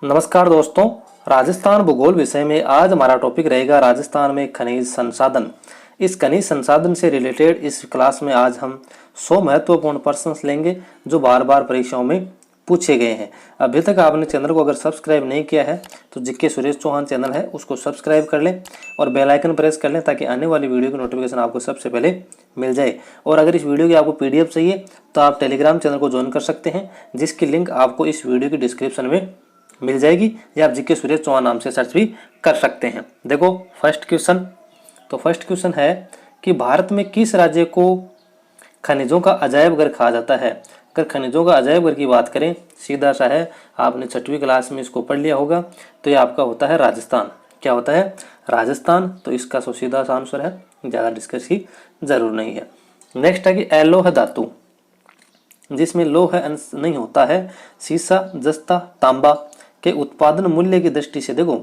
नमस्कार दोस्तों, राजस्थान भूगोल विषय में आज हमारा टॉपिक रहेगा राजस्थान में खनिज संसाधन। इस खनिज संसाधन से रिलेटेड इस क्लास में आज हम 100 महत्वपूर्ण प्रश्न लेंगे जो बार बार परीक्षाओं में पूछे गए हैं। अभी तक आपने चैनल को अगर सब्सक्राइब नहीं किया है तो जीके सुरेश चौहान चैनल है उसको सब्सक्राइब कर लें और बेल आइकन प्रेस कर लें ताकि आने वाली वीडियो की नोटिफिकेशन आपको सबसे पहले मिल जाए। और अगर इस वीडियो की आपको पीडीएफ चाहिए तो आप टेलीग्राम चैनल को ज्वाइन कर सकते हैं, जिसकी लिंक आपको इस वीडियो की डिस्क्रिप्शन में मिल जाएगी, या आप जीके सुरेश चौहान नाम से सर्च भी कर सकते हैं। देखो फर्स्ट क्वेश्चन है कि भारत में किस राज्य को खनिजों का अजायब घर कहा जाता है। अगर खनिजों का अजायब घर की बात करें, सीधा सा है, आपने 6वीं क्लास में इसको पढ़ लिया होगा, तो ये आपका होता है राजस्थान। क्या होता है? राजस्थान। तो इसका सीधा सा आंसर है, ज़्यादा डिस्कस की जरूर नहीं है। नेक्स्ट है कि अलोह धातु, जिसमें लोह अंश नहीं होता है, सीसा, जस्ता, तांबा के उत्पादन मूल्य की दृष्टि से, देखो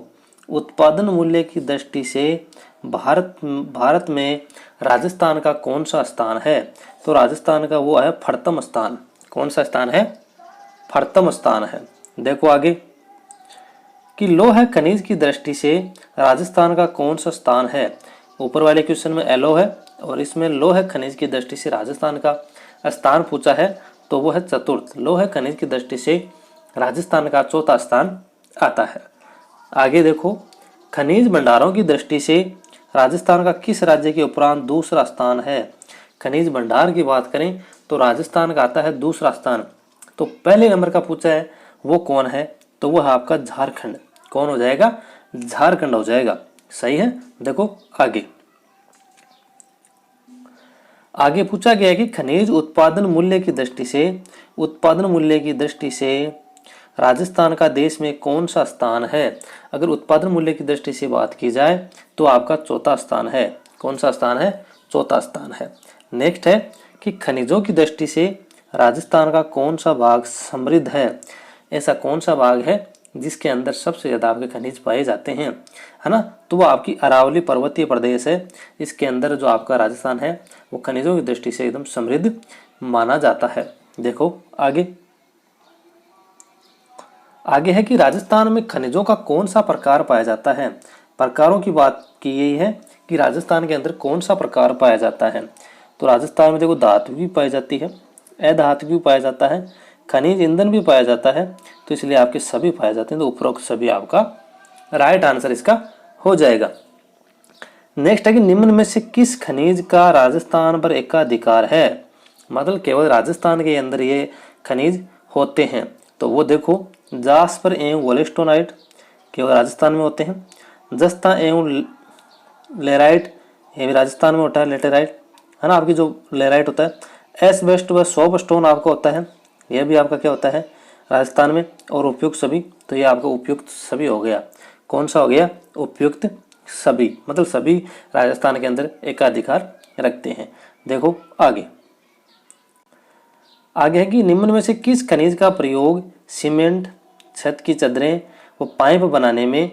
उत्पादन मूल्य की दृष्टि से भारत में राजस्थान का कौन सा स्थान है? तो राजस्थान का वो है प्रथम स्थान। कौन सा स्थान है? प्रथम स्थान है। देखो आगे कि लोह खनिज की दृष्टि से राजस्थान का कौन सा स्थान है। ऊपर वाले क्वेश्चन में एलो है और इसमें लोह खनिज की दृष्टि से राजस्थान का स्थान पूछा है, तो वो है चतुर्थ। लोह खनिज की दृष्टि से राजस्थान का चौथा स्थान आता है। आगे देखो, खनिज भंडारों की दृष्टि से राजस्थान का किस राज्य के उपरांत दूसरा स्थान है। खनिज भंडार की बात करें तो राजस्थान का आता है दूसरा स्थान। तो पहले नंबर का पूछा है वो कौन है, तो वो है आपका झारखंड। कौन हो जाएगा? झारखंड हो जाएगा। सही है। देखो आगे पूछा गया है कि खनिज उत्पादन मूल्य की दृष्टि से राजस्थान का देश में कौन सा स्थान है। अगर उत्पादन मूल्य की दृष्टि से बात की जाए तो आपका चौथा स्थान है। कौन सा स्थान है? चौथा स्थान है। नेक्स्ट है कि खनिजों की दृष्टि से राजस्थान का कौन सा भाग समृद्ध है। ऐसा कौन सा भाग है जिसके अंदर सबसे ज्यादा आपके खनिज पाए जाते हैं, है ना? तो वो आपकी अरावली पर्वतीय प्रदेश है। इसके अंदर जो आपका राजस्थान है वो खनिजों की दृष्टि से एकदम समृद्ध माना जाता है। देखो आगे है कि राजस्थान में खनिजों का कौन सा प्रकार पाया जाता है। प्रकारों की बात की यही है कि राजस्थान के अंदर कौन सा प्रकार पाया जाता है। तो राजस्थान में देखो धातु भी पाई जाती है, अधातु भी पाया जाता है, खनिज ईंधन भी पाया जाता है, तो इसलिए आपके सभी पाए जाते हैं। तो उपरोक्त सभी आपका राइट आंसर इसका हो जाएगा। नेक्स्ट है कि निम्न में से किस खनिज का राजस्थान पर एकाधिकार है। मतलब केवल राजस्थान के अंदर ये खनिज होते हैं। तो वो देखो, जास्पर एवं वोलेस्टोनाइट केवल राजस्थान में होते हैं। जस्ता एवं लेराइट ये भी राजस्थान में होता है, लेटेराइट, है ना, आपकी जो लेराइट होता है। एस्बेस्ट व सोप स्टोन आपको होता है, यह भी आपका क्या होता है? राजस्थान में। और उपयुक्त सभी, तो ये आपका उपयुक्त सभी हो गया। कौन सा हो गया? उपयुक्त सभी। मतलब सभी राजस्थान के अंदर एकाधिकार रखते हैं। देखो आगे है कि निम्न में से किस खनिज का प्रयोग सीमेंट, छत की चादरें व पाइप बनाने में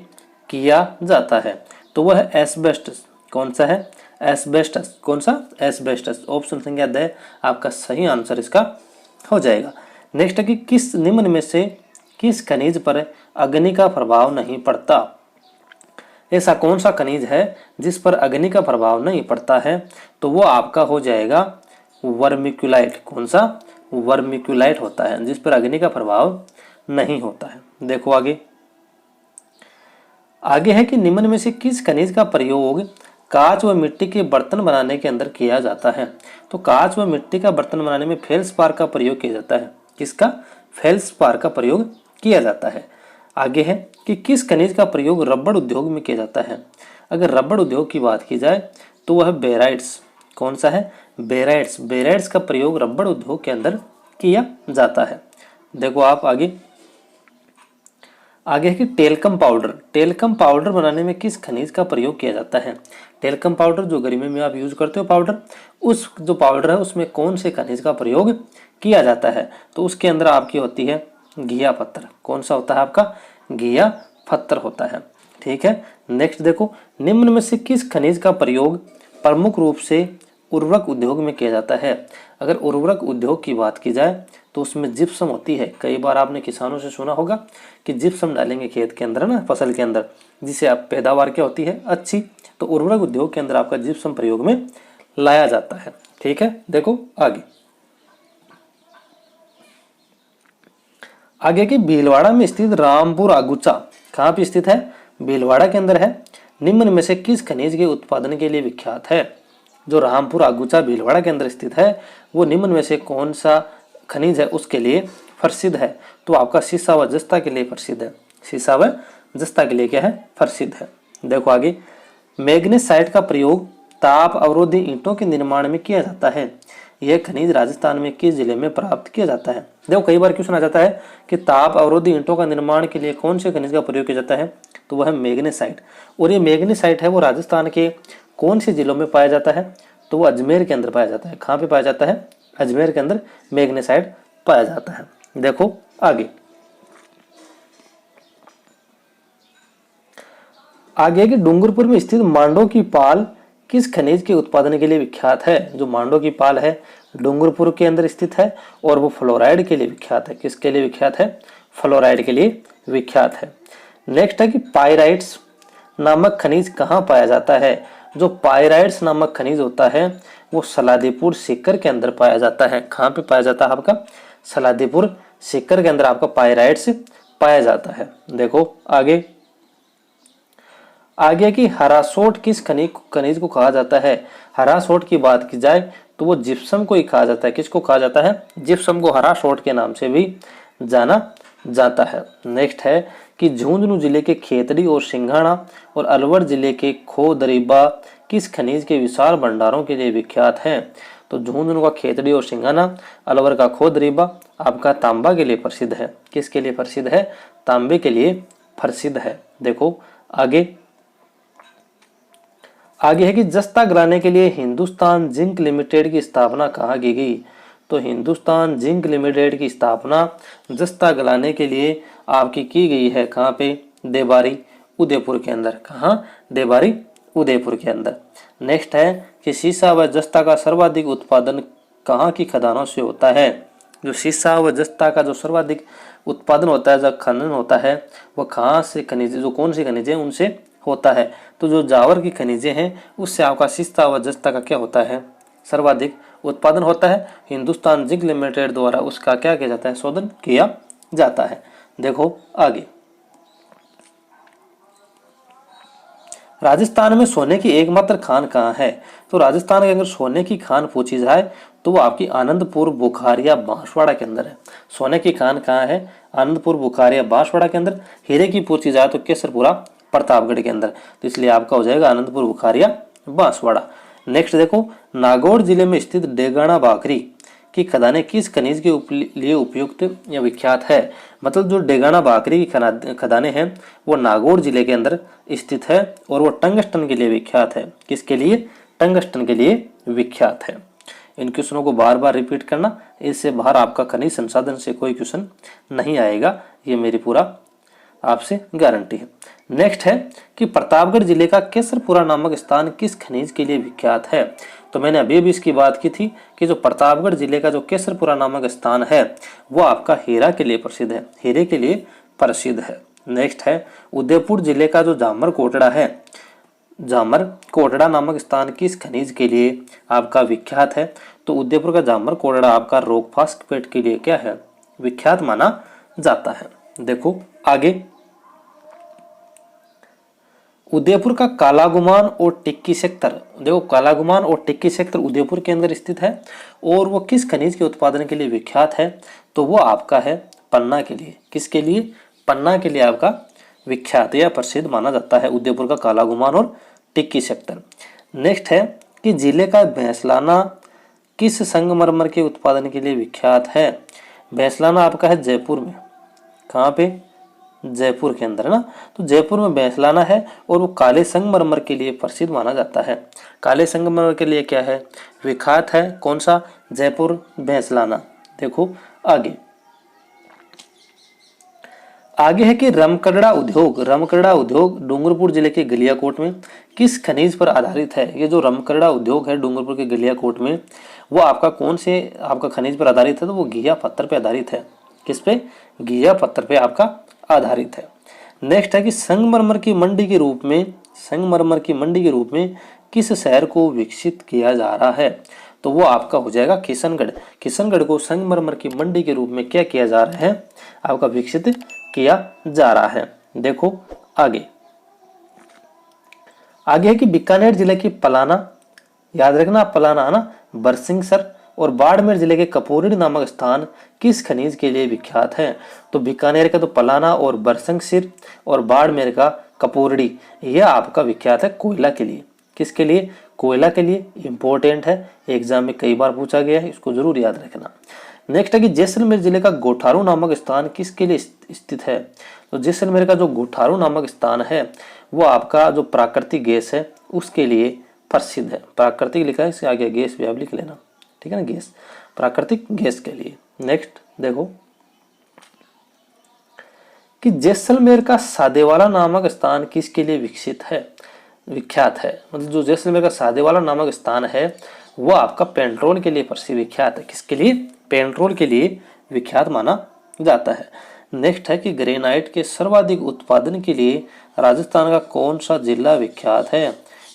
किया जाता है। तो वह है एस्बेस्टस। कौन सा है? एस्बेस्टस। कौन सा? एस्बेस्टस। ऑप्शन संख्या द आपका सही आंसर इसका हो जाएगा। नेक्स्ट है कि किस निम्न में से किस खनिज पर अग्नि का प्रभाव नहीं पड़ता। ऐसा कौन सा खनिज है जिस पर अग्नि का प्रभाव नहीं पड़ता है? तो वो आपका हो जाएगा वर्मिक्यूलाइट। कौन सा? वर्मिक्यूलाइट होता है, जिस पर अग्नि का प्रभाव नहीं होता है। देखो आगे है कि निम्न में से किस खनिज का प्रयोग कांच व मिट्टी के बर्तन बनाने के अंदर किया जाता है। तो कांच व मिट्टी का बर्तन बनाने में फेल्सपार का प्रयोग किया जाता है। किसका? फेल्सपार का प्रयोग किया जाता है। आगे है कि किस खनिज का प्रयोग रबड़ उद्योग में किया जाता है। अगर रबड़ उद्योग की बात की जाए तो वह है बेराइट्स। कौन सा है? बेराइट्स। बेराइट्स का प्रयोग रबड़ उद्योग के अंदर किया जाता है। देखो आप आगे है कि टेल्कम पाउडर बनाने में किस खनिज का प्रयोग किया जाता है। टेल्कम पाउडर जो गर्मी में आप यूज करते हो पाउडर, उस जो पाउडर है उसमें कौन से खनिज का प्रयोग किया जाता है। तो उसके अंदर आपकी होती है घिया पत्थर। कौन सा होता है आपका? घिया पत्थर होता है। ठीक है। नेक्स्ट देखो, निम्न में से किस खनिज का प्रयोग प्रमुख रूप से उर्वरक उद्योग में किया जाता है। अगर उर्वरक उद्योग की बात की जाए तो उसमें जिप्सम होती है। कई बार आपने किसानों से सुना होगा कि जिप्सम डालेंगे खेत के अंदर ना, फसल के अंदर, जिससे आप पैदावार क्या होती है, अच्छी। तो उर्वरक उद्योग के अंदर आपका जिप्सम प्रयोग में लाया जाता है। ठीक है, देखो आगे। आगे की भीलवाड़ा में स्थित रामपुर आगुचा कहाँ पे स्थित है, भीलवाड़ा के अंदर है। निम्न में से किस खनिज के उत्पादन के लिए विख्यात है। जो रामपुर आगुचा भीलवाड़ा के अंदर स्थित है वो निम्न में से कौन सा खनिज है उसके लिए प्रसिद्ध है। तो आपका सीसा व जस्ता के लिए प्रसिद्ध है। सीसा व जस्ता के लिए क्या है, प्रसिद्ध है। देखो आगे, मैग्नेसाइट का प्रयोग ताप अवरोधी ईंटों के निर्माण में किया जाता है। यह खनिज राजस्थान में किस जिले में प्राप्त किया जाता है। देखो कई बार क्वेश्चन आ जाता है कि ताप अवरोधी ईंटों का निर्माण के लिए कौन से खनिज का प्रयोग किया जाता है, तो वह है मैग्नेसाइट। और ये मैग्नेसाइट है वो राजस्थान के कौन से जिलों में पाया जाता है, तो वो अजमेर के अंदर पाया जाता है। कहाँ पे पाया जाता है, अजमेर के अंदर मैग्नेसाइट पाया जाता है। देखो आगे। आगे कि डूंगरपुर में स्थित मांडो की पाल किस खनिज के उत्पादन के लिए विख्यात है। जो मांडो की पाल है डूंगरपुर के अंदर स्थित है और वो फ्लोराइड के लिए विख्यात है। किसके लिए विख्यात है, फ्लोराइड के लिए विख्यात है। नेक्स्ट है कि पायराइट्स नामक खनिज कहाँ पाया जाता है। जो पायराइट्स नामक खनिज होता है वो सलादीपुर सीकर के अंदर पाया जाता है। कहाँ पे पाया जाता है आपका, सलादीपुर सीकर के अंदर आपका पायराइट्स पाया जाता है। देखो आगे। आगे की हरासोट किस खनिज को कहा जाता है। हरासोट की बात की जाए तो वो जिप्सम को ही कहा जाता है। किसको कहा जाता है, जिप्सम को हरासोट के नाम से भी जाना जाता है। नेक्स्ट है कि झुंझुनू जिले के खेतड़ी और सिंघाड़ा और अलवर जिले के खो दरीबा किस खनिज के विशाल भंडारों के लिए विख्यात है। तो झुंझुनू का खेतड़ी और सिंघाड़ा, अलवर का खो दरीबा आपका तांबा के लिए प्रसिद्ध है। किसके लिए प्रसिद्ध है, तांबे के लिए प्रसिद्ध है। देखो आगे। आगे है कि जस्ता गलाने के लिए हिंदुस्तान जिंक लिमिटेड की स्थापना कहाँ की गई। तो हिंदुस्तान जिंक लिमिटेड की स्थापना जस्ता गलाने के लिए आपकी की गई है। कहाँ पे, देबारी उदयपुर के अंदर। कहाँ, देबारी उदयपुर के अंदर। नेक्स्ट है कि सीसा व जस्ता का सर्वाधिक उत्पादन कहाँ की खदानों से होता है। जो सीसा व जस्ता का जो सर्वाधिक उत्पादन होता है, जो खनन होता है, वह कहाँ से खनिज, जो कौन सी खनिज है उनसे होता है। तो जो जावर की खनिजें हैं उससे आपका सीसा व जस्ता का क्या होता है, सर्वाधिक उत्पादन होता है। हिंदुस्तान जिंक लिमिटेड द्वारा उसका क्या किया जाता है, शोधन किया जाता है। देखो आगे। राजस्थान में सोने की एकमात्र खान कहाँ है। तो राजस्थान के अगर सोने की खान पूछी जाए तो वो आपकी आनंदपुर बुखारिया बांसवाड़ा के अंदर है। सोने की खान कहाँ है, आनंदपुर बुखारिया बांसवाड़ा के अंदर। हीरे की पूछी जाए तो केसरपुरा प्रतापगढ़ के अंदर। तो इसलिए आपका हो जाएगा आनंदपुर बुखारिया बांसवाड़ा। नेक्स्ट देखो, नागौर जिले में स्थित डेगाना बाकरी की खदानें किस खनिज के लिए उपयुक्त या विख्यात है। मतलब जो डेगाना बाकरी की खदानें हैं वो नागौर जिले के अंदर स्थित है और वो टंगस्टन के लिए विख्यात है। किसके लिए, टंगस्टन के लिए विख्यात है। इन क्वेश्चनों को बार बार रिपीट करना, इससे बाहर आपका खनिज संसाधन से कोई क्वेश्चन नहीं आएगा, ये मेरी पूरा आपसे गारंटी है। नेक्स्ट है कि प्रतापगढ़ जिले का केसरपुरा नामक स्थान किस खनिज के लिए विख्यात है। तो मैंने अभी भी इसकी बात की थी कि जो प्रतापगढ़ जिले का जो केसरपुरा नामक स्थान है वो आपका हीरा के लिए प्रसिद्ध है, हीरे के लिए प्रसिद्ध है। नेक्स्ट है उदयपुर जिले का जो जामर कोटड़ा है, जामर कोटड़ा नामक स्थान किस खनिज के लिए आपका विख्यात है। तो उदयपुर का जामर कोटड़ा आपका रॉक फास्फेट के लिए क्या है, विख्यात माना जाता है। देखो आगे। उदयपुर का कालागुमान और टिक्की सेक्टर, देखो कालागुमान और टिक्की सेक्टर उदयपुर के अंदर स्थित है और वो किस खनिज के उत्पादन के लिए विख्यात है। तो वो आपका है पन्ना के लिए। किसके लिए, पन्ना के लिए आपका विख्यात या प्रसिद्ध माना जाता है उदयपुर का कालागुमान और टिक्की सेक्टर। नेक्स्ट है कि जिले का भैंसलाना किस संगमरमर के उत्पादन के लिए विख्यात है। भैंसलाना आपका है जयपुर में। कहाँ पे, जयपुर के अंदर ना। तो जयपुर में भैंसलाना है और वो काले संगमरमर के लिए प्रसिद्ध माना जाता है। काले संगमरमर के लिए क्या है, विख्यात है। कौन सा, जयपुर भैंसलाना। देखो आगे। आगे है कि रमकड़ा उद्योग, रमकड़ा उद्योग डूंगरपुर जिले के गलियाकोट में किस खनिज पर आधारित है। ये जो रमकड़ा उद्योग है डूंगरपुर के गलियाकोट में, वो आपका कौन से आपका खनिज पर आधारित है, तो वो घिया पत्थर पे आधारित है। किस पे? घिया पत्थर पे आपका आधारित है। नेक्स्ट है कि संगमरमर की मंडी के रूप में, संगमरमर की मंडी के रूप में किस शहर को विकसित किया जा रहा है, तो वो आपका हो जाएगा किशनगढ़। किशनगढ़ को संगमरमर की मंडी के रूप में क्या किया जा रहा है, आपका विकसित किया जा रहा है। देखो आगे, आगे है कि बीकानेर जिले की पलाना, याद रखना पलाना है ना, बरसिंगसर और बाड़मेर जिले के कपूरड़ी नामक स्थान किस खनिज के लिए विख्यात है। तो बीकानेर का तो पलाना और बरसिंगसर और बाड़मेर का कपूरड़ी, यह आपका विख्यात है कोयला के लिए। किसके लिए? कोयला के लिए। इंपॉर्टेंट है, एग्जाम में कई बार पूछा गया है, इसको जरूर याद रखना। नेक्स्ट है कि जैसलमेर जिले का गोठारू नामक स्थान किसके लिए स्थित है। तो जैसलमेर का जो गोठारू नामक स्थान है वो आपका जो प्राकृतिक गैस है उसके लिए प्रसिद्ध है। प्राकृतिक लिखा है, इसके आगे गैस भी आप लिख लेना, ठीक है ना, गैस, प्राकृतिक गैस के लिए। नेक्स्ट देखो कि जैसलमेर का सादेवाला नामक स्थान किसके लिए विकसित है, विख्यात है। मतलब जो जैसलमेर का सादेवाला नामक स्थान है वो आपका पेट्रोल के लिए प्रसिद्ध विख्यात है। किसके लिए? पेट्रोल के लिए विख्यात माना जाता है। नेक्स्ट है कि ग्रेनाइट के सर्वाधिक उत्पादन के लिए राजस्थान का कौन सा जिला विख्यात है।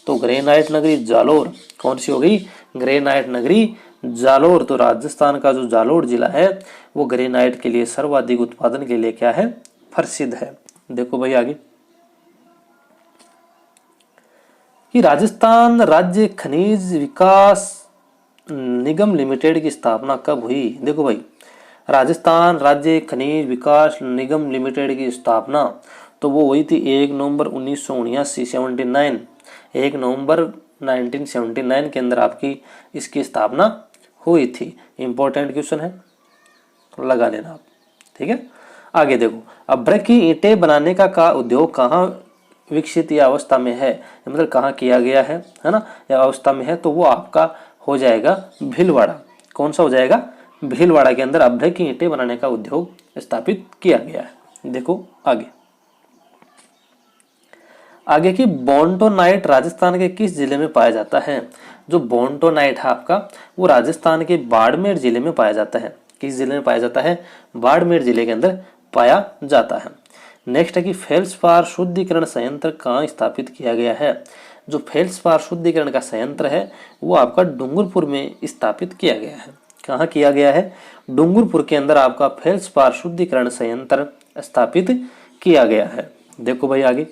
तो ग्रेनाइट नगरी जालोर, कौन सी हो गई? ग्रेनाइट नगरी जालोर। तो राजस्थान का जो जालोर जिला है वो ग्रेनाइट के लिए सर्वाधिक उत्पादन के लिए क्या है? प्रसिद्ध है। देखो भाई आगे कि राजस्थान राज्य खनिज विकास निगम लिमिटेड की स्थापना कब हुई। देखो भाई, राजस्थान राज्य खनिज विकास निगम लिमिटेड की स्थापना तो वो हुई थी 1 नवंबर 1979, 79, 1 नवंबर 1979 के अंदर आपकी इसकी स्थापना हुई थी। इंपॉर्टेंट क्वेश्चन है, लगा लेना आप, ठीक है। आगे देखो, अभ्रक की ईंटें बनाने का उद्योग कहाँ विकसित या अवस्था में है, मतलब कहाँ किया गया है ना, या अवस्था में है, तो वो आपका हो जाएगा भीलवाड़ा। कौन सा हो जाएगा? भीलवाड़ा के अंदर अभ्रक की ईंटें बनाने का उद्योग स्थापित किया गया है। देखो आगे, आगे की बोंटोनाइट राजस्थान के किस जिले में पाया जाता है। जो बोंटोनाइट है आपका वो राजस्थान के बाड़मेर जिले में पाया जाता है। किस जिले में पाया जाता है? बाड़मेर जिले के अंदर पाया जाता है। नेक्स्ट है कि फेल्सपार शुद्धिकरण संयंत्र कहाँ स्थापित किया गया है। जो फेल्सपार शुद्धिकरण का संयंत्र है वो आपका डूंगरपुर में स्थापित किया गया है। कहाँ किया गया है? डूंगरपुर के अंदर आपका फेल्सपार शुद्धिकरण संयंत्र स्थापित किया गया है। देखो भाई आगे,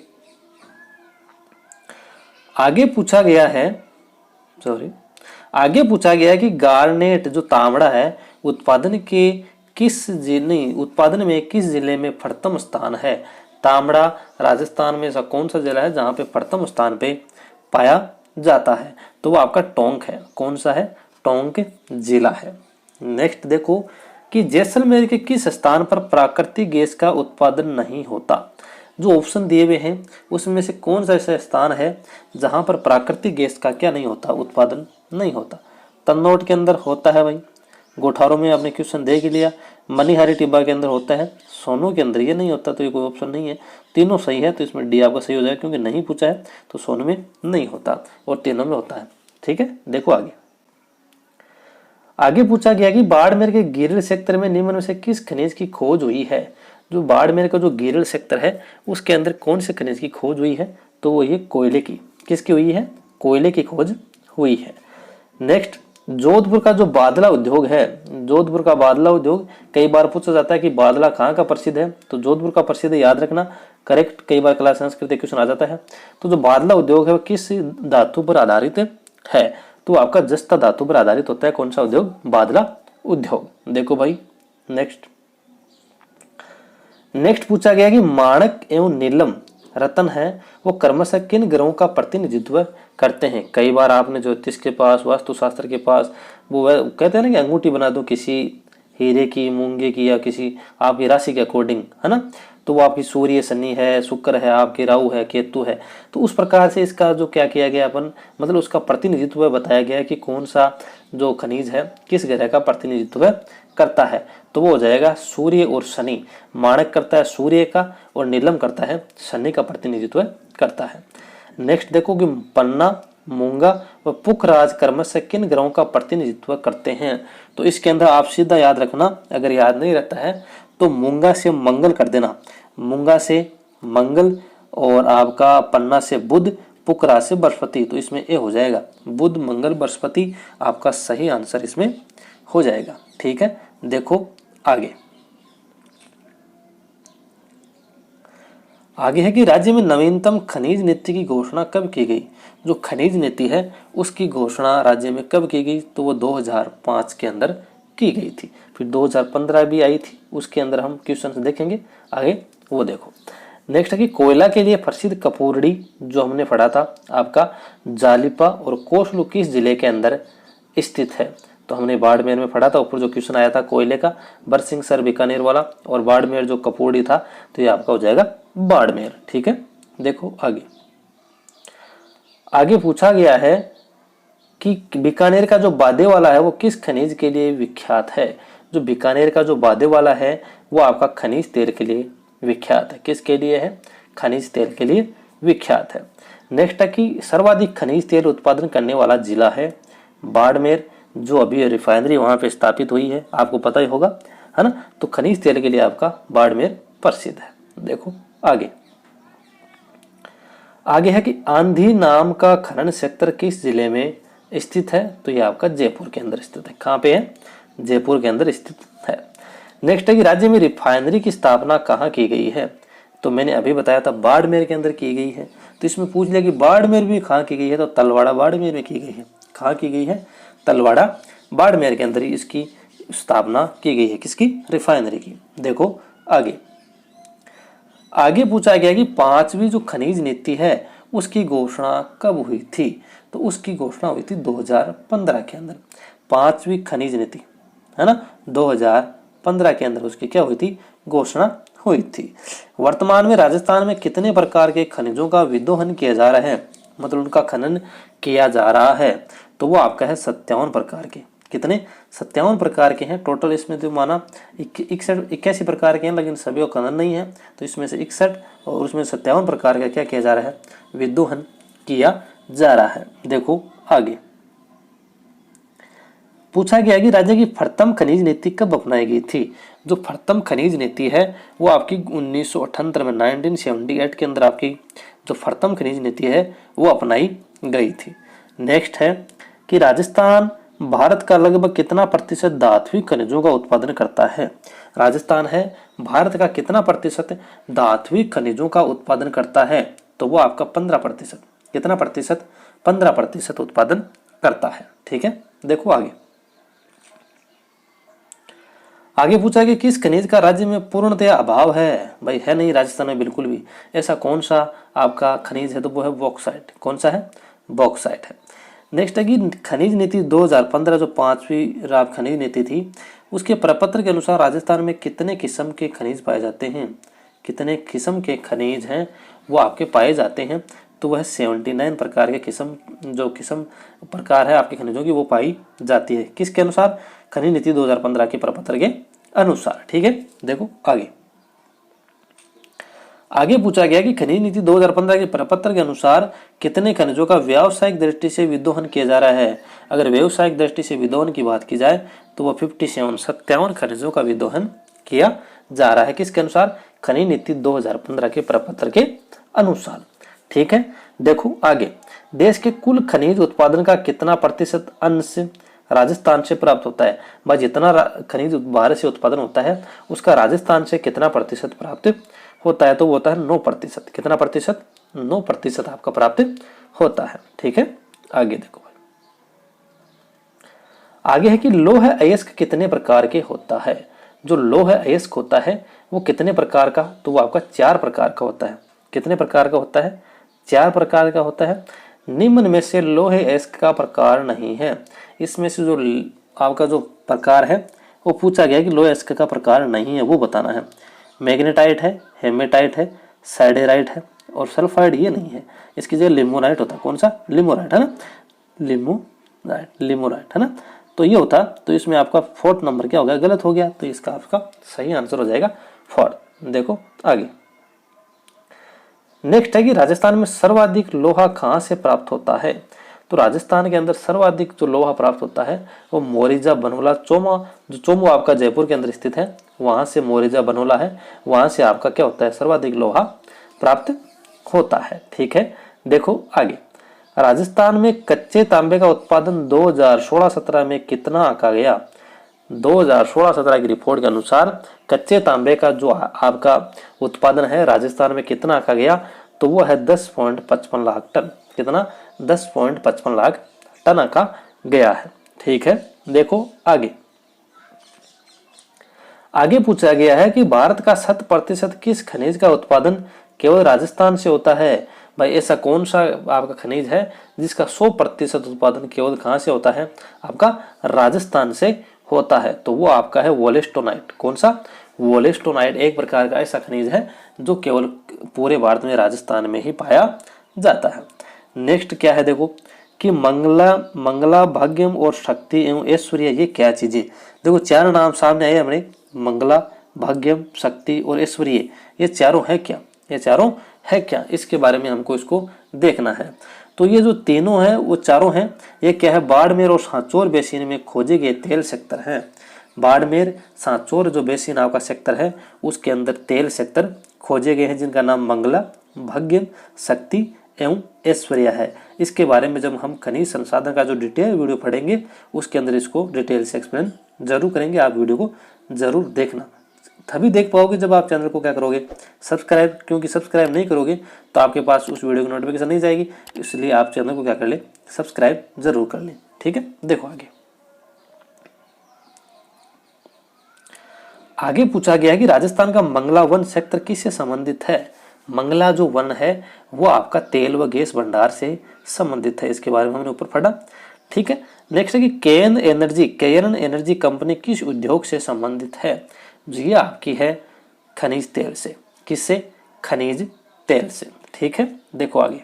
आगे पूछा गया है कि गार्नेट जो तांबड़ा है उत्पादन में किस जिले में प्रथम स्थान है। तांबड़ा राजस्थान में ऐसा कौन सा जिला है जहां पे प्रथम स्थान पे पाया जाता है, तो वो आपका टोंक है। कौन सा है? टोंक जिला है। नेक्स्ट देखो कि जैसलमेर के किस स्थान पर प्राकृतिक गैस का उत्पादन नहीं होता। जो ऑप्शन दिए हुए हैं उसमें से कौन सा ऐसा स्थान है जहां पर प्राकृतिक गैस का क्या नहीं होता? उत्पादन नहीं होता। तन्नौट के अंदर होता है भाई, गोठारों में आपने क्वेश्चन देख लिया, मनिहारी टिब्बा के अंदर होता है, सोनू के अंदर ये नहीं होता, तो ये कोई ऑप्शन नहीं है। तीनों सही है, तो इसमें डी आपका सही हो जाएगा, क्योंकि नहीं पूछा है तो सोनू में नहीं होता और तीनों में होता है, ठीक है। देखो आगे पूछा गया कि बाड़मेर के गिरिल सेक्टर में निम्न में से किस खनिज की खोज हुई है। जो बाड़मेर का जो गिरिल सेक्टर है उसके अंदर कौन से खनिज की खोज हुई है, तो वो ये कोयले की। किसकी हुई है? कोयले की खोज हुई है। नेक्स्ट, जोधपुर का जो बादला उद्योग है, जोधपुर का बादला उद्योग कई बार पूछा जाता है कि बादला कहाँ का प्रसिद्ध है, तो जोधपुर का प्रसिद्ध, याद रखना, करेक्ट। कई बार क्लास संस्कृत क्वेश्चन आ जाता है। तो जो बादला उद्योग है वो किस धातु पर आधारित है, तो आपका जस्ता धातु पर आधारित होता है। कौन सा उद्योग? बादला उद्योग। देखो भाई नेक्स्ट पूछा गया कि माणक एवं नीलम रतन है वो क्रमशः किन ग्रहों का प्रतिनिधित्व करते हैं। कई बार आपने ज्योतिष के पास, वास्तुशास्त्र के पास वो कहते हैं ना कि अंगूठी बना दो किसी हीरे की, मूंगे की, या किसी आपकी राशि के अकॉर्डिंग, है ना। तो वो आपकी सूर्य, शनि है, शुक्र है, आपकी राहु है, केतु है। तो उस प्रकार से इसका जो क्या किया गया अपन, मतलब उसका प्रतिनिधित्व बताया गया है कि कौन सा जो खनिज है किस ग्रह का प्रतिनिधित्व करता है। तो वो हो जाएगा सूर्य और शनि। माणक करता है सूर्य का और नीलम करता है शनि का प्रतिनिधित्व करता है। नेक्स्ट देखो कि पन्ना, मूंगा व पुखराज क्रमशः किन ग्रहों का प्रतिनिधित्व करते हैं। तो इसके अंदर आप सीधा याद रखना, अगर याद नहीं रहता है तो मूंगा से मंगल कर देना, मूंगा से मंगल, और आपका पन्ना से बुध, पुखराज से बृहस्पति। तो इसमें ए हो जाएगा, बुध मंगल बृहस्पति आपका सही आंसर इसमें हो जाएगा। ठीक है, देखो आगे। आगे है कि राज्य में नवीनतम खनिज नीति की घोषणा कब की गई। जो खनिज नीति है उसकी घोषणा राज्य में कब की गई, तो वो 2005 के अंदर की गई थी। फिर 2015 भी आई थी, उसके अंदर हम क्वेश्चन देखेंगे आगे, वो देखो। नेक्स्ट है कि कोयला के लिए प्रसिद्ध कपूरड़ी जो हमने पढ़ा था आपका जालिपा और कोसलू किस जिले के अंदर स्थित है। तो हमने बाड़मेर में पढ़ा था, ऊपर जो क्वेश्चन आया था कोयले का, बरसिंह सर बीकानेर वाला, और बाड़मेर जो कपूरड़ी था तो ये आपका हो जाएगा बाड़मेर। ठीक है, देखो आगे। आगे पूछा गया है कि बीकानेर का जो बादे वाला है वो किस खनिज के लिए विख्यात है। जो बीकानेर का जो बादे वाला है वो आपका खनिज तेल के लिए विख्यात है। किसके लिए है, खनिज तेल के लिए विख्यात है। नेक्स्ट है कि सर्वाधिक खनिज तेल उत्पादन करने वाला जिला है बाड़मेर, जो अभी रिफाइनरी वहां पे स्थापित हुई है, आपको पता ही होगा, है ना। तो खनिज तेल के लिए आपका बाड़मेर प्रसिद्ध है। देखो आगे। आगे है कि आंधी नाम का खनन क्षेत्र किस जिले में स्थित है। तो ये आपका जयपुर के अंदर स्थित है। कहाँ पे है, जयपुर के अंदर स्थित है। नेक्स्ट है कि राज्य में रिफाइनरी की स्थापना कहाँ की गई है। तो मैंने अभी बताया था बाड़मेर के अंदर की गई है। तो इसमें पूछ लिया कि बाड़मेर में कहाँ की गई है, तो तलवाड़ा बाड़मेर में की गई है। कहाँ की गई है, तलवाड़ा बाड़मेर के अंदर इसकी स्थापना की गई है, किसकी, रिफाइनरी की। देखो आगे। आगे पूछा गया कि पांचवी जो खनिज नीति है उसकी घोषणा कब हुई थी। तो उसकी घोषणा हुई थी 2015 के अंदर। पांचवी खनिज नीति, है ना, 2015 के अंदर उसकी क्या हुई थी, घोषणा हुई थी। वर्तमान में राजस्थान में कितने प्रकार के खनिजों का विदोहन किया जा रहा है, मतलब उनका खनन किया जा रहा है। तो वो आपका है 57 प्रकार के। कितने, 57 प्रकार के हैं टोटल। इसमें तो माना 81 प्रकार के हैं, लेकिन सभी को खनन नहीं है। तो इसमें से 61 और उसमें 57 प्रकार का क्या किया जा रहा है, विदोहन किया जा रहा है। देखो आगे। पूछा गया कि राज्य की प्रथम खनिज नीति कब अपनाई गई थी। जो प्रथम खनिज नीति है वो आपकी 1978 में 1978 के अंदर आपकी जो प्रथम खनिज नीति है वो अपनाई गई थी। नेक्स्ट है कि राजस्थान भारत का लगभग कितना प्रतिशत धात्विक खनिजों का उत्पादन करता है। राजस्थान है भारत का कितना प्रतिशत धात्विक खनिजों का उत्पादन करता है। तो वो आपका 15%। कितना प्रतिशत, 15% उत्पादन करता है। ठीक है, देखो आगे। आगे पूछा कि किस खनिज का राज्य में पूर्णतया अभाव है। भाई है नहीं राजस्थान में बिल्कुल भी। ऐसा कौन सा आपका खनिज है, तो वो है बॉक्साइट। कौन सा है, बॉक्साइट है। नेक्स्ट है कि खनिज नीति 2015 जो पांचवी खनिज नीति थी उसके प्रपत्र के अनुसार राजस्थान में कितने किस्म के खनिज पाए जाते हैं। कितने किस्म के खनिज हैं वो आपके पाए जाते हैं। तो वह 79 प्रकार के किस्म प्रकार है आपके खनिजों की वो पाई जाती है। किसके अनुसार, खनिज नीति 2015 के प्रपत्र के अनुसार। ठीक है, देखो आगे। आगे पूछा गया कि खनिज नीति 2015 के प्रपत्र के अनुसार कितने खनिजों का व्यावसायिक दृष्टि से विदोहन किया जा रहा है। अगर व्यावसायिक दृष्टि से विदोहन की बात की जाए तो वह 57 खनिजों का विदोहन किया जा रहा है। किसके अनुसार, खनिज नीति 2015 के प्रपत्र के अनुसार। ठीक है, देखो आगे। देश के कुल खनिज उत्पादन का कितना प्रतिशत अंश राजस्थान से प्राप्त होता है। भाई जितना खनिज भारत से उत्पादन होता है उसका राजस्थान से कितना प्रतिशत प्राप्त होता है। तो वो होता है 9%। कितना प्रतिशत, 9% आपका प्राप्त होता है। ठीक है, आगे देखो। आगे है कि लौह अयस्क कितने प्रकार के होता है। जो लौह अयस्क होता है वो कितने प्रकार का, तो वो आपका 4 प्रकार का होता है। कितने प्रकार का होता है, 4 प्रकार का होता है। निम्न में से लौह अयस्क का प्रकार नहीं है। इसमें से जो आपका जो प्रकार है वो पूछा गया कि लौह अयस्क का प्रकार नहीं है, वो बताना है। मैग्नेटाइट है, हेमेटाइट है, साइडेराइट है और सल्फाइड ये नहीं है, इसकी जगह लिमोनाइट होता है। कौन सा? लिमोनाइट है ना, लिमोनाइट है ना। तो ये होता, तो इसमें आपका 4th नंबर क्या हो गया? गलत हो गया। तो इसका आपका सही आंसर हो जाएगा 4। देखो आगे, नेक्स्ट है कि राजस्थान में सर्वाधिक लोहा कहाँ से प्राप्त होता है? तो राजस्थान के अंदर सर्वाधिक जो लोहा प्राप्त होता है वो मोरिजा बनोला चोमा, जो चोमू आपका जयपुर के अंदर स्थित है, वहां से मोरिजा बनोला है, वहां से आपका क्या होता है? सर्वाधिक लोहा प्राप्त होता है। ठीक है, देखो आगे, राजस्थान में कच्चे तांबे का उत्पादन 2016-17 में कितना आंका गया? 2016-17 की रिपोर्ट के अनुसार कच्चे तांबे का जो आपका उत्पादन है राजस्थान में कितना आंका गया? तो वो है 10.55 लाख टन। कितना? 10.55 लाख टन आंका गया है। ठीक है, देखो आगे, आगे पूछा गया है कि भारत का 100% किस खनिज का उत्पादन केवल राजस्थान से होता है? भाई ऐसा कौन सा आपका खनिज है जिसका 100% उत्पादन केवल कहां से होता है? आपका राजस्थान से होता है। तो वो आपका है वोलेस्टोनाइट। कौन सा? वोलेस्टोनाइट एक प्रकार का ऐसा खनिज है जो केवल पूरे भारत में राजस्थान में ही पाया जाता है। नेक्स्ट क्या है देखो कि मंगला भाग्यम और शक्ति एवं ऐश्वर्य ये क्या चीजें? देखो 4 नाम सामने आए हमने, मंगला, भाग्यम, शक्ति और ऐश्वर्य, ये चारों है क्या? ये चारों है क्या? इसके बारे में हमको इसको देखना है। तो ये जो तीनों हैं वो चारों हैं, ये क्या है? बाड़मेर और सांचौर बेसिन में खोजे गए तेल सेक्टर हैं। बाड़मेर सांचौर जो बेसिन आपका सेक्टर है उसके अंदर तेल सेक्टर खोजे गए हैं जिनका नाम मंगला, भाग्यम, शक्ति एवं ऐश्वर्या है। इसके बारे में जब हम खनिज संसाधन का जो डिटेल वीडियो पढ़ेंगे उसके अंदर इसको डिटेल से एक्सप्लेन जरूर करेंगे। आप वीडियो को जरूर देखना, तभी देख पाओगे जब आप चैनल को क्या करोगे? सब्सक्राइब, क्योंकि सब्सक्राइब नहीं करोगे तो आपके पास उस वीडियो की नोटिफिकेशन नहीं जाएगी, इसलिए आप चैनल को क्या कर ले? सब्सक्राइब जरूर कर लें। ठीक है, देखो आगे, आगे पूछा गया है कि राजस्थान का मंगला वन सेक्टर किससे संबंधित है? मंगला जो वन है वो आपका तेल व गैस भंडार से संबंधित है। इसके बारे में हमने ऊपर पढ़ा। ठीक है, नेक्स्ट है कि केयर्न एनर्जी कंपनी किस उद्योग से संबंधित है? ये आपकी है खनिज तेल से। किससे? खनिज तेल से। ठीक है, देखो आगे,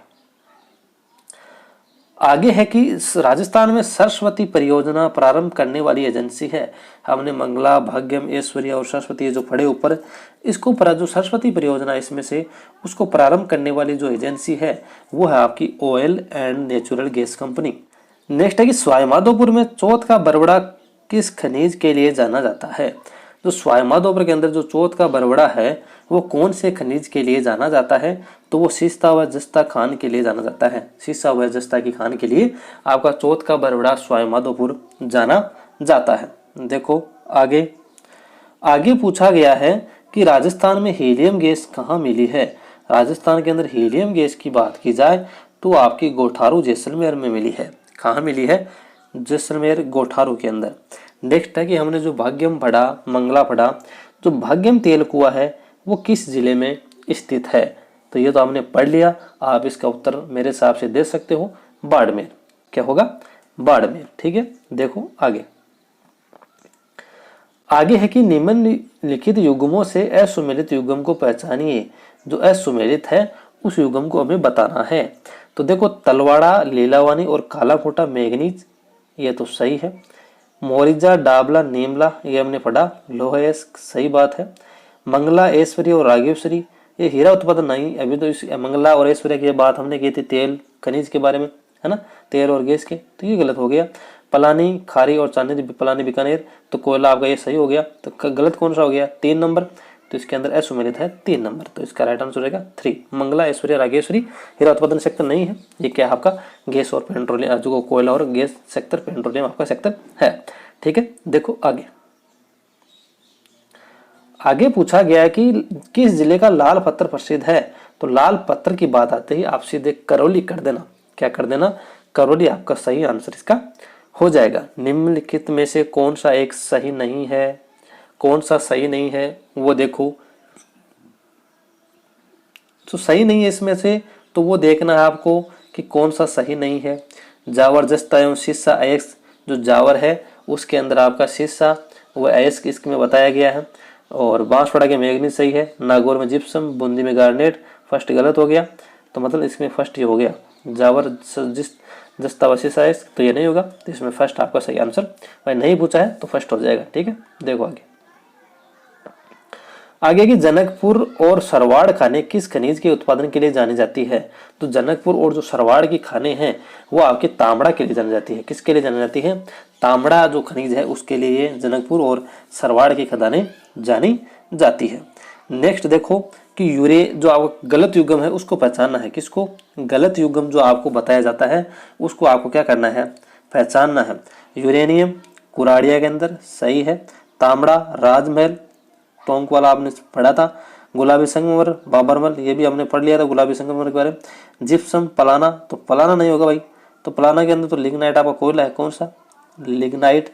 आगे है कि राजस्थान में सरस्वती परियोजना प्रारंभ करने वाली एजेंसी है। हमने मंगला, भाग्यम, ऐश्वर्या और सरस्वती जो पढ़े ऊपर, इसको पर जो सरस्वती परियोजना इसमें से उसको प्रारंभ करने वाली जो एजेंसी है वो है आपकी oil and natural gas company. Next है कि सवाईमाधोपुर में चौथ का बरबड़ा किस खनिज के लिए जाना जाता है? जो सवाईमाधोपुर के अंदर जो चौथ का बरबड़ा है वो कौन से खनिज के लिए जाना जाता है? तो वो सीस्ता व जस्ता खान के लिए जाना जाता है। सीसा व जस्ता की खान के लिए आपका चौथ का बरबड़ा सवाईमाधोपुर जाना जाता है। देखो आगे, आगे पूछा गया है कि राजस्थान में हीलियम गैस कहाँ मिली है? राजस्थान के अंदर हीलियम गैस की बात की जाए तो आपकी गोठारू जैसलमेर में मिली है। कहाँ मिली है? जैसलमेर गोठारू के अंदर। नेक्स्ट है कि हमने जो भाग्यम पढ़ा, मंगला पढ़ा, जो भाग्यम तेल कुआं है वो किस जिले में स्थित है? तो ये तो हमने पढ़ लिया। आप इसका उत्तर मेरे हिसाब से दे सकते हो, बाड़मेर। क्या होगा? बाड़मेर। ठीक है, देखो आगे, आगे है कि निम्नलिखित युग्मों से असुमेलित युग्म को पहचानिए। जो असुमेलित है उस युग्म को हमें बताना है। तो देखो तलवाड़ा, लीलावानी और कालाकोटा मैंगनीज, ये तो सही है। मोरिजा, डाबला, नीमला, ये हमने पढ़ा, लोहा सही बात है। मंगला, ऐश्वर्य और रागेश्वरी, ये हीरा उत्पादन नहीं। अभी तो इस मंगला और ऐश्वर्य की बात हमने की थी तेल खनिज के बारे में, है ना, तेल और गैस के, तो ये गलत हो गया। पलानी, खारी और चांदी, पलानी बीकानेर, तो कोयला आपका ये सही हो गया। तो गलत कौन सा हो गया? 3 नंबर। तो इसके अंदर असुमेलित है 3 नंबर, तो इसका राइट आंसर रहेगा 3। मंगला, ऐश्वर्या, रागेश्वरी हीरा उत्पादन सेक्टर नहीं है। ये क्या है आपका? गैस और पेट्रोलियम, जो कोयला और गैस सेक्टर, पेट्रोलियम आपका सेक्टर है। ठीक है, देखो आगे, आगे पूछा गया है कि किस जिले का लाल पत्थर प्रसिद्ध है? तो लाल पत्थर की बात आते ही आप सीधे करौली कर देना। क्या कर देना? करौली आपका सही आंसर इसका हो जाएगा। निम्नलिखित में से कौन सा एक सही नहीं है? कौन सा सही नहीं है वो देखो। तो सही नहीं है इसमें से, तो वो देखना है आपको कि कौन सा सही नहीं है। जावर, जस्ता एवं शीशा अयस्क, जो जावर है उसके अंदर आपका शीशा व अयस्क इसमें बताया गया है। और बांसवाड़ा के मैग्नीज सही है, नागौर में जिप्सम, बूंदी में गार्नेट। फर्स्ट गलत हो गया, तो मतलब इसमें फर्स्ट ये हो गया जावर जिस जस्तावशिष, तो ये नहीं होगा, तो इसमें फर्स्ट आपका सही आंसर। भाई नहीं पूछा है तो फर्स्ट हो जाएगा। ठीक है, देखो आगे। आगे की जनकपुर और सरवाड़ खाने किस खनिज के उत्पादन के लिए जानी जाती है? तो जनकपुर और जो सरवाड़ की खाने हैं वो आपके तांबड़ा के लिए जानी जाती है। किसके लिए जानी जाती है? तांबड़ा जो खनिज है उसके लिए जनकपुर और सरवाड़ की खदानें जानी जाती है। नेक्स्ट देखो कि यूरे जो आपको गलत युग्म है उसको पहचानना है। किसको? गलत युग्म जो आपको बताया जाता है उसको आपको क्या करना है? पहचानना है। यूरेनियम कुराड़िया के अंदर सही है, तांबड़ा राजमहल टोंक वाला आपने पढ़ा था, गुलाबी संगमरमर बाबरमल ये भी हमने पढ़ लिया था गुलाबी संगमरमर के बारे में। जिप्सम पलाना, तो पलाना नहीं होगा भाई, तो पलाना के अंदर तो लिग्नाइट आपका कोयला है। कौन सा? लिग्नाइट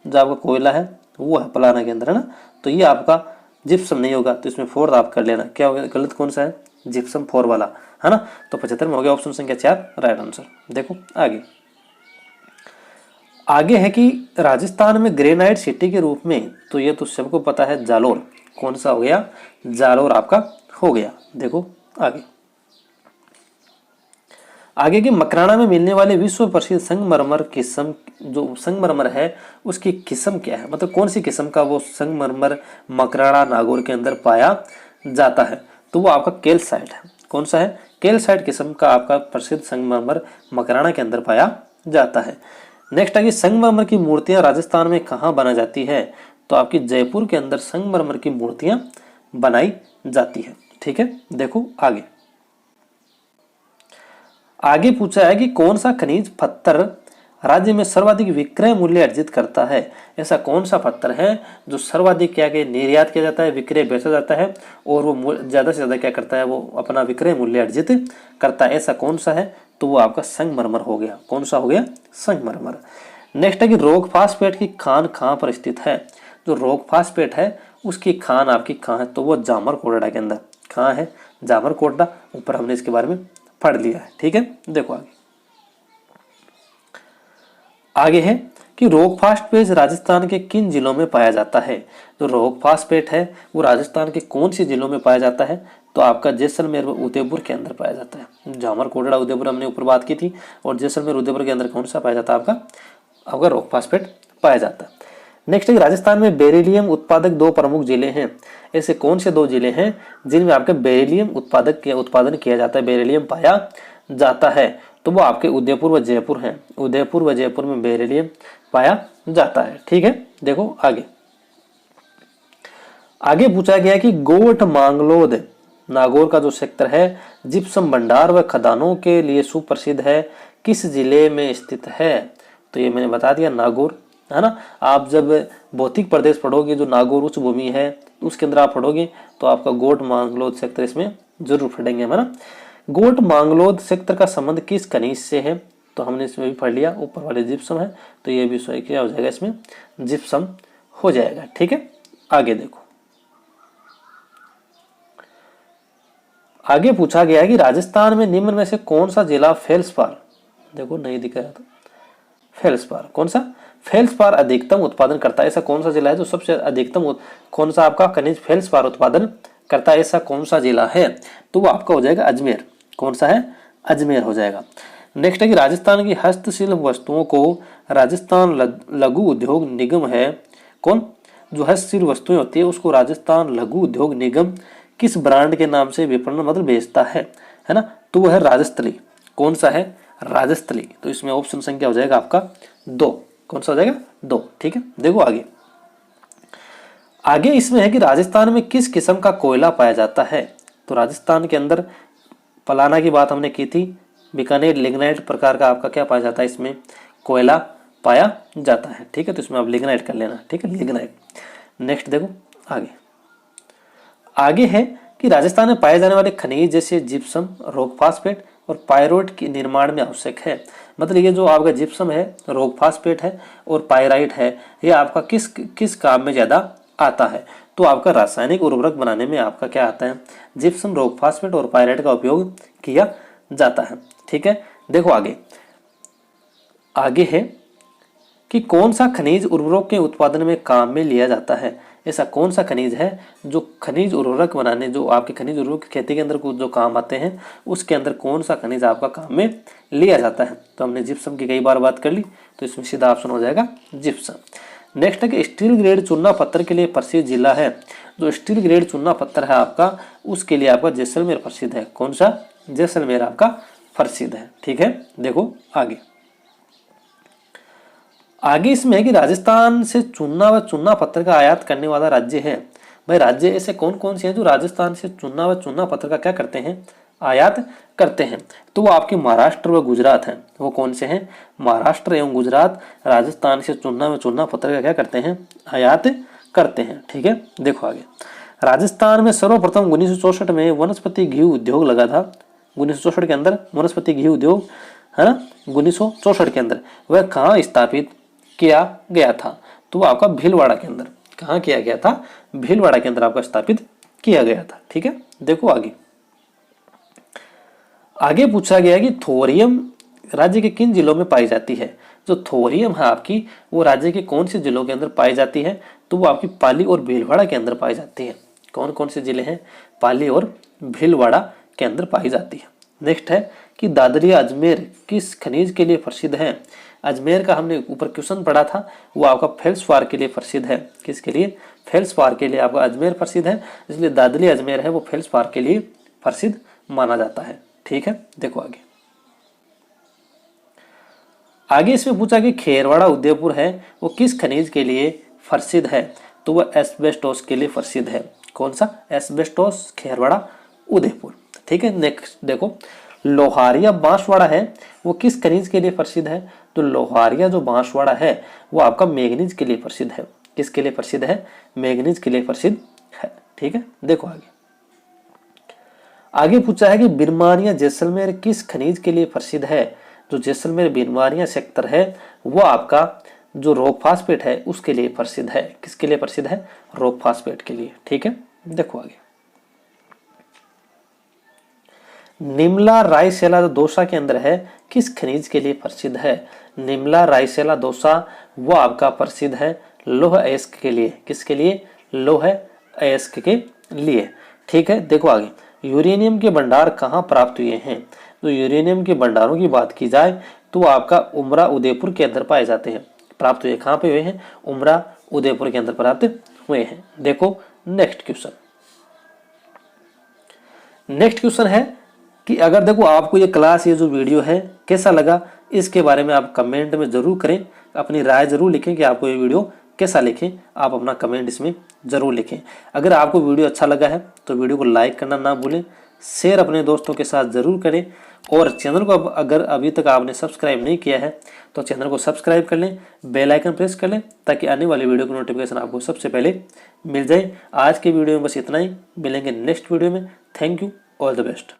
जो आपका कोयला है वो है पलाना के अंदर, है ना। तो ये आपका जिप्सम नहीं होगा, तो इसमें फोर्थ आप कर लेना। क्या होगा गलत? कौन सा है? जिप्सम 4 वाला, है ना। तो 75 में हो गया ऑप्शन संख्या 4 राइट आंसर। देखो आगे। आगे है कि राजस्थान में ग्रेनाइट सिटी के रूप में, तो ये तो सबको पता है जालोर। कौन सा हो गया? जालोर आपका हो गया। देखो आगे। आगे की मकराना में मिलने वाले विश्व प्रसिद्ध संगमरमर किस्म, जो संगमरमर है उसकी किस्म क्या है? मतलब कौन सी किस्म का वो संगमरमर मकराना नागौर के अंदर पाया जाता है? तो वो आपका कैल्साइट है। कौन सा है? कैल्साइट किस्म का आपका प्रसिद्ध संगमरमर मकराना के अंदर पाया जाता है। नेक्स्ट है कि संगमरमर की मूर्तियां राजस्थान में कहाँ बनाई जाती है? तो आपकी जयपुर के अंदर संगमरमर की मूर्तियां बनाई जाती है। ठीक है, देखो आगे। आगे पूछा है कि कौन सा खनिज पत्थर राज्य में सर्वाधिक विक्रय मूल्य अर्जित करता है? ऐसा कौन सा पत्थर है जो सर्वाधिक क्या के निर्यात किया जाता है, विक्रय बेचा जाता है और वो ज्यादा से ज्यादा क्या करता है? वो अपना विक्रय मूल्य अर्जित करता है। ऐसा कौन सा है? तो वो आपका संगमरमर हो गया। कौन सा हो गया? संगमरमर। नेक्स्ट है कि रॉक फास्फेट की खान कहाँ पर स्थित है? जो रॉक फास्फेट है उसकी खान आपकी कहाँ है? तो वो जामर कोटड़ा के अंदर। कहाँ है? जामर कोटड़ा। ऊपर हमने इसके बारे में पढ़ लिया है। ठीक है, देखो आगे। आगे है कि रॉक फास्फेट राजस्थान के किन जिलों में पाया जाता है? जो रॉक फास्फेट है वो राजस्थान के कौन सी जिलों में पाया जाता है? तो आपका जैसलमेर व उदयपुर के अंदर पाया जाता है। जामर कोटड़ा उदयपुर हमने ऊपर बात की थी, और जैसलमेर उदयपुर के अंदर कौन सा पाया जाता है? आपका रॉक फास्फेट पाया जाता है। नेक्स्ट है राजस्थान में बेरिलियम उत्पादक 2 प्रमुख जिले हैं। ऐसे कौन से 2 जिले हैं जिनमें आपके बेरिलियम उत्पादन किया जाता है, बेरिलियम पाया जाता है? तो वो आपके उदयपुर व जयपुर हैं। उदयपुर व जयपुर में बेरिलियम पाया जाता है। ठीक है, देखो आगे। आगे पूछा गया कि गोट मांगलोद नागौर का जो सेक्टर है जिप्सम भंडार व खदानों के लिए सुप्रसिद्ध है, किस जिले में स्थित है? तो ये मैंने बता दिया नागौर, है ना। आप जब भौतिक प्रदेश पढ़ोगे जो नागौर उच्च भूमि है उसके अंदर आप पढ़ोगे तो आपका गोट मांगलोद सेक्टर इसमें जरूर पढ़ेंगे, है ना। गोट मांगलोद सेक्टर का संबंध किस खनिज से है? तो हमने इसमें भी पढ़ लिया, ऊपर वाले जिप्सम है, तो ये भी क्या हो जाएगा? इसमें जिप्सम हो जाएगा। ठीक है, आगे देखो। आगे पूछा गया है कि राजस्थान में निम्न में से कौन सा जिला फेल्सपार, देखो नहीं दिख रहा था, फेल्सपार कौन सा? फेल्सपार अधिकतम उत्पादन करता है। ऐसा कौन सा जिला है जो सबसे अधिकतम कौन सा आपका खनिज फेल्सपार उत्पादन करता है? ऐसा कौन सा जिला है? तो वो आपका हो जाएगा अजमेर। कौन सा है? अजमेर हो जाएगा। नेक्स्ट है कि राजस्थान की हस्तशिल्प वस्तुओं को राजस्थान लघु उद्योग निगम है। कौन? जो हस्तशिल्प वस्तुएं होती है उसको राजस्थान लघु उद्योग निगम किस ब्रांड के नाम से विपणन मतलब बेचता है ना। तो वो है राजस्थली। कौन सा है? राजस्थली। तो इसमें ऑप्शन संख्या हो जाएगा आपका 2। कौन सा हो जाएगा? 2। ठीक है, देखो आगे। आगे इसमें है कि राजस्थान में किस किस्म का कोयला पाया जाता है? तो राजस्थान के अंदर पलाना की बात हमने की थी, बीकानेर लिग्नाइट प्रकार का आपका क्या पाया जाता है? इसमें कोयला पाया जाता है। ठीक है, तो इसमें आप लिग्नाइट कर लेना। ठीक है, लिग्नाइट। नेक्स्ट देखो आगे। आगे है कि राजस्थान में पाए जाने वाले खनिज जैसे जिप्सम, रॉक फास्फेट और पायरोट के निर्माण में आवश्यक है। मतलब ये जो आपका जिप्सम है, रॉक फास्फेट है और पायराइट है, ये आपका किस किस काम में ज्यादा आता है? तो आपका रासायनिक उर्वरक बनाने में आपका क्या आता है? जिप्सम, रॉक फास्फेट और पायराइट का उपयोग किया जाता है। ठीक है, देखो आगे। आगे है कि कौन सा खनिज उर्वरक के उत्पादन में काम में लिया जाता है? ऐसा कौन सा खनिज है जो खनिज उर्वरक बनाने, जो आपके खनिज उर्वरक खेती के अंदर कुछ जो काम आते हैं, उसके अंदर कौन सा खनिज आपका काम में लिया जाता है। तो हमने जिप्सम की कई बार बात कर ली, तो इसमें सीधा ऑप्शन हो जाएगा जिप्सम। नेक्स्ट है कि स्टील ग्रेड चूना पत्थर के लिए प्रसिद्ध जिला है। जो स्टील ग्रेड चूना पत्थर है आपका, उसके लिए आपका जैसलमेर प्रसिद्ध है। कौन सा? जैसलमेर आपका प्रसिद्ध है। ठीक है, देखो आगे इसमें है कि राजस्थान से चूना व चूना पत्थर का आयात करने वाला राज्य है। भाई राज्य ऐसे कौन कौन से हैं जो राजस्थान से चूना व चूना पत्थर का क्या करते हैं? आयात करते हैं। तो वो आपके महाराष्ट्र व गुजरात हैं। वो कौन से हैं? महाराष्ट्र एवं गुजरात राजस्थान से चूना व चूना पत्थर का क्या करते हैं? आयात करते हैं। ठीक है, देखो आगे। राजस्थान में सर्वप्रथम 1964 में वनस्पति घी उद्योग लगा था। 1964 के अंदर वनस्पति घी उद्योग है ना, 1964 के अंदर वह कहाँ स्थापित किया गया था? तो वो आपका भीलवाड़ा के अंदर। कहाँ किया गया था? भीलवाड़ा के अंदर आपका स्थापित किया गया था। ठीक है, देखो आगे पूछा गया कि थोरियम राज्य के किन जिलों में पाई जाती है? जो थोरियम है आपकी, वो राज्य के कौन से जिलों के अंदर पाई जाती है? तो वो आपकी पाली और भीलवाड़ा के अंदर पाई जाती है। कौन कौन से जिले हैं? पाली और भीलवाड़ा के अंदर पाई जाती है। नेक्स्ट है कि दादरिया अजमेर किस खनिज के लिए प्रसिद्ध है? अजमेर का हमने ऊपर क्वेश्चन पढ़ा था, वो आपका फेल्सपार के लिए प्रसिद्ध है। किसके लिए? फेल्सपार के लिए आपका अजमेर प्रसिद्ध है, इसलिए दादरी अजमेर है वो फेल्सपार के लिए प्रसिद्ध माना जाता है। ठीक है, देखो आगे इसमें पूछा कि खेरवाड़ा उदयपुर है वो किस खनिज के लिए प्रसिद्ध है? तो वह एस्बेस्टोस के लिए प्रसिद्ध है। कौन सा? एस्बेस्टोस, खेरवाड़ा, उदयपुर। ठीक है, नेक्स्ट देखो लोहारिया बांसवाड़ा है वो किस खनिज के लिए प्रसिद्ध है? तो लोहारिया जो बांसवाड़ा है वो आपका मैंगनीज के लिए प्रसिद्ध है। किसके लिए प्रसिद्ध है? मैंगनीज के लिए प्रसिद्ध है। ठीक है, देखो आगे पूछा है कि बिरमानिया जैसलमेर किस खनिज के लिए प्रसिद्ध है? जो जैसलमेर बिरमानिया सेक्टर है वो आपका जो रॉक फास्फेट है उसके लिए प्रसिद्ध है। किसके लिए प्रसिद्ध है? रॉक फास्फेट के लिए। ठीक है, देखो आगे। निमला रायसेला जो दौसा के अंदर है किस खनिज के लिए प्रसिद्ध है? निमला रायसेला दौसा वो आपका प्रसिद्ध है लौह अयस्क के लिए। किसके लिए? लौह अयस्क के लिए। ठीक है, देखो आगे। यूरेनियम के भंडार कहाँ प्राप्त हुए हैं? तो यूरेनियम के भंडारों की बात की जाए तो आपका उमरा उदयपुर के अंदर पाए जाते हैं। प्राप्त हुए कहाँ पे हुए हैं? उमरा उदयपुर के अंदर प्राप्त हुए हैं। देखो नेक्स्ट क्वेश्चन है कि अगर देखो आपको ये क्लास, ये जो वीडियो है कैसा लगा, इसके बारे में आप कमेंट में जरूर करें, अपनी राय जरूर लिखें कि आपको ये वीडियो कैसा लिखें। आप अपना कमेंट इसमें जरूर लिखें। अगर आपको वीडियो अच्छा लगा है तो वीडियो को लाइक करना ना भूलें, शेयर अपने दोस्तों के साथ जरूर करें, और चैनल को अगर अभी तक आपने सब्सक्राइब नहीं किया है तो चैनल को सब्सक्राइब कर लें, बेल आइकन प्रेस कर लें, ताकि आने वाली वीडियो की नोटिफिकेशन आपको सबसे पहले मिल जाए। आज के वीडियो में बस इतना ही, मिलेंगे नेक्स्ट वीडियो में। Thank you, all the best.